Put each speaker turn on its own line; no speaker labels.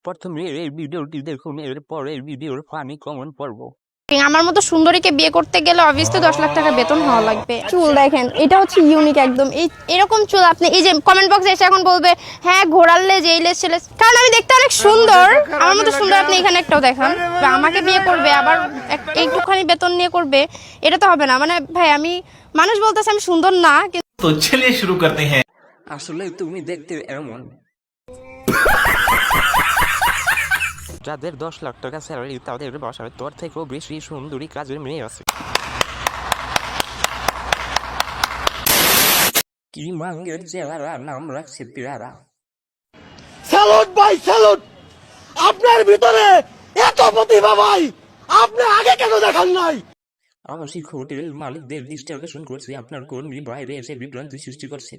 প্রথমে এই ভিডিওটি দেখুন, এরপরে ভিডিওর ফানি কমেন্ট পড়ব।
আমার মতো সুন্দরীকে বিয়ে করতে গেলে অবভিয়াসলি 10 লাখ টাকা বেতন হওয়া লাগবে। চুল দেখেন, এটা হচ্ছে ইউনিক একদম। এরকম চুল আপনি এই যে কমেন্ট বক্সে এসে এখন বলবে হ্যাঁ ঘোড়ার লেজ এই লেজ ছেলে, কারণ আমি দেখতে অনেক সুন্দর, আমার মতো সুন্দর আপনি এখানে একটাও দেখান। আমাকে বিয়ে করবে আবার একটুখানি বেতন নিয়ে করবে, এটা তো হবে না। মানে ভাই আমি মানুষ বলতেছে আমি সুন্দর না,
তো চলিয়ে শুরু করতে হ্যাঁ।
আসলে তুমি দেখতে এমন, যাদের 10 লাখ টাকা স্যালারি তাদের বাসায় তোর থেকেও বেশি সুন্দরী কাজের মেয়ে আছে। কি মাঙ্গের জেলারা নাম রাখছে পিয়ারা।
স্যালুট ভাই স্যালুট, আপনার ভিতরে এত প্রতিভা ভাই, আপনি আগে কেন দেখান নাই?
আবাসিক হোটেল মালিকদের ডিস্টার্বেশন করছে, আপনার কর্মী বাইরে এসে বিভ্রান্তি সৃষ্টি করছে।